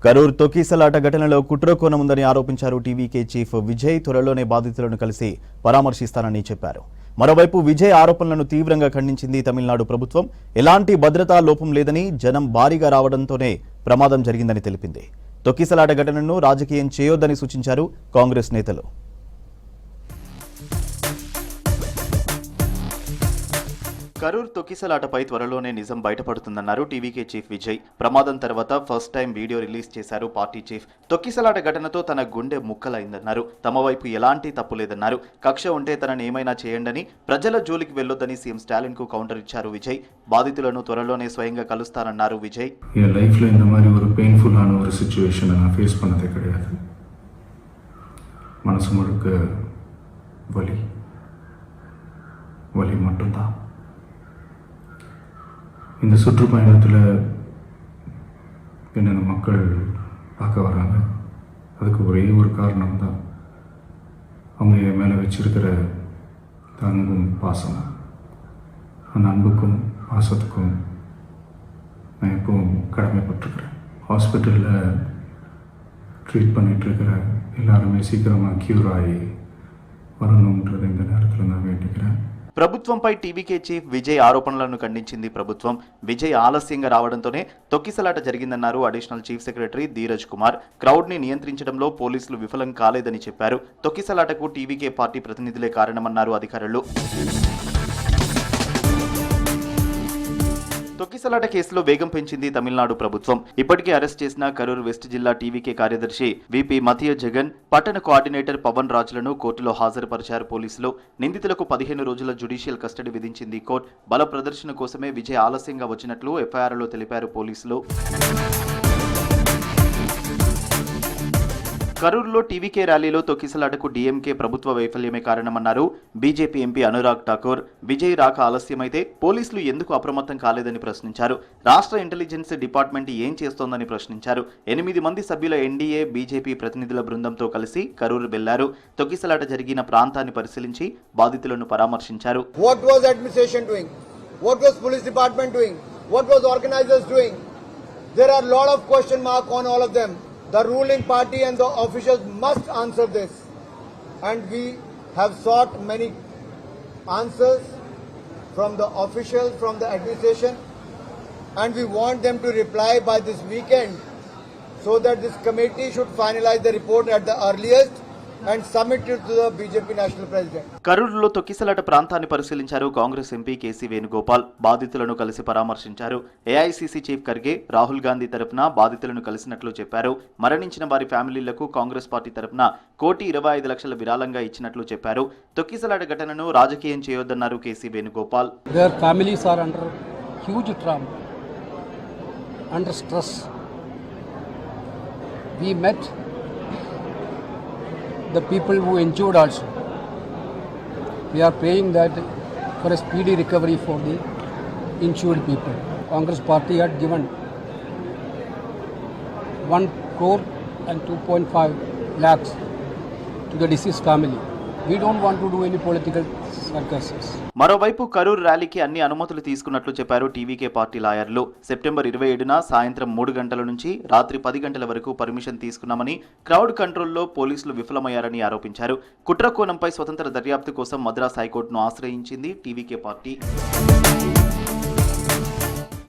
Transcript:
కరూర్ తొక్కిసలాట ఘటనలో కుట్రకోణం ఉందని ఆరోపించారు టీవీకే చీఫ్ విజయ్. త్వరలోనే బాధితులను కలిసి పరామర్శిస్తానని చెప్పారు. మరోవైపు విజయ్ ఆరోపణలను తీవ్రంగా ఖండించింది తమిళనాడు ప్రభుత్వం. ఎలాంటి భద్రతా లోపం లేదని, జనం భారీగా రావడంతోనే ప్రమాదం జరిగిందని తెలిపింది. తొక్కిసలాట ఘటనను రాజకీయం చేయొద్దని సూచించారు కాంగ్రెస్ నేతలు. కరూర్ తొక్కిసలాటపై త్వరలోనే నిజం బయటపడుతుందన్నారు టీవీకే చీఫ్ విజయ్. ప్రమాదం తర్వాత ఫస్ట్ టైం వీడియో రిలీజ్ చేశారు పార్టీ చీఫ్. తొక్కిసలాట ఘటనతో తన గుండె ముక్కలైందన్నారు. తమ వైపు ఎలాంటి తప్పు లేదన్నారు. కక్ష ఉంటే తనని ఏమైనా చేయండని, ప్రజల జోలికి వెళ్లొద్దని సీఎం స్టాలిన్ కు కౌంటర్ ఇచ్చారు విజయ్. బాధితులను త్వరలోనే స్వయంగా కలుస్తారన్నారు విజయ్. లైఫ్లో இந்த மாதிரி ஒரு பெயின்ஃபுல்லான ஒரு சிச்சுவேஷனை நான் ஃபேஸ் பண்ணதே கிடையாது. மனசு முழுக்க வலி வலி மட்டும்தான். இந்த சுற்றுப்பயணத்தில் என்ன மக்கள் பார்க்க வராங்க. அதுக்கு ஒரே ஒரு காரணம் தான், அவங்க என் மேலே வச்சிருக்கிற அன்பும் பாசம். அந்த அன்புக்கும் பாசத்துக்கும் நான் எப்பவும் கடமைப்பட்டிருக்கிறேன். ஹாஸ்பிட்டலில் ட்ரீட் பண்ணிகிட்ருக்கிற எல்லாருமே சீக்கிரமாக க்யூர் ஆகி வரணுன்றது இந்த நேரத்தில் நான் வேண்டிக்கிறேன். ప్రభుత్వంపై టీవీకే చీఫ్ విజయ్ ఆరోపణలను ఖండించింది ప్రభుత్వం. విజయ్ ఆలస్యంగా రావడంతోనే తొక్కిసలాట జరిగిందన్నారు additional chief secretary Dheeraj Kumar. Crowd ని నియంత్రించడంలో పోలీసులు విఫలం కాలేదని చెప్పారు. తొక్కిసలాటకు టీవీకే పార్టీ ప్రతినిధులే కారణమన్నారు అధికారులు. తొక్కిసలాట కేసులో వేగం పెంచింది తమిళనాడు ప్రభుత్వం. ఇప్పటికే అరెస్ట్ చేసిన కరూర్ వెస్ట్ జిల్లా టీవీకే కార్యదర్శి విపి మతియ జగన్, పట్టణ కోఆర్డినేటర్ పవన్ రాజులను కోర్టులో హాజరుపరిచారు పోలీసులు. నిందితులకు 15 రోజుల జ్యుడిషియల్ కస్టడీ విధించింది కోర్టు. బల ప్రదర్శన కోసమే విజయ్ ఆలస్యంగా వచ్చినట్లు ఎఫ్ఐఆర్లో తెలిపారు పోలీసులు. కరూర్లో టీవీకే ర్యాలీలో తొక్కిసలాటకు డీఎంకే ప్రభుత్వ వైఫల్యమే కారణమన్నారు బీజేపీ ఎంపీ అనురాగ్ ఠాకూర్. విజయ్ రాక ఆలస్యమైతే పోలీసులు ఎందుకు అప్రమత్తం కాలేదని ప్రశ్నించారు. రాష్ట్ర ఇంటెలిజెన్స్ డిపార్ట్మెంట్ ఏం చేస్తోందని ప్రశ్నించారు. 8 మంది సభ్యుల ఎన్డీఏ బీజేపీ ప్రతినిధుల బృందంతో కలిసి కరూర్ వెళ్లారు. తొక్కిసలాట జరిగిన ప్రాంతాన్ని పరిశీలించి బాధితులను పరామర్శించారు. What was administration doing? What was police department doing? What was organizers doing? There are a lot of question mark on all of them. The ruling party and the officials must answer this, and we have sought many answers from the officials, from the administration, and we want them to reply by this weekend so that this committee should finalize the report at the earliest and submit it to the BJP national president. కరూరులో తొక్కిసలాట ప్రాంతాన్ని పరిశీలించారు Congress MP KC Venugopal. బాధితులను కలిసి పరామర్శించారు. AICC chief Kharge Rahul Gandhi తరపున బాధితులను కలిసినట్లు చెప్పారు. మరణించిన వారి ఫ్యామిలీలకు కాంగ్రెస్ పార్టీ తరపున 1,25,00,000 విరాళంగా ఇచ్చినట్లు చెప్పారు. తొక్కిసలాట ఘటనను రాజకీయం చేయొద్దన్నారు KC Venugopal. Their families are under huge trauma, under stress. We met the people who injured also. We are praying that for a speedy recovery for the injured people. Congress party had given 1 crore and 2.5 lakhs to the deceased family. We don't want to do any political circuses. మరోవైపు కరూర్ ర్యాలీకి అన్ని అనుమతులు తీసుకున్నట్లు చెప్పారు TVK party లాయర్లు. September 27న సాయంత్రం 3 గంటల నుంచి రాత్రి 10 గంటల వరకు పర్మిషన్ తీసుకున్నామని, క్రౌడ్ కంట్రోల్లో పోలీసులు విఫలమయ్యారని ఆరోపించారు. కుట్రకోణంపై స్వతంత్ర దర్యాప్తు కోసం మద్రాస్ హైకోర్టును ఆశ్రయించింది టీవీకే పార్టీ.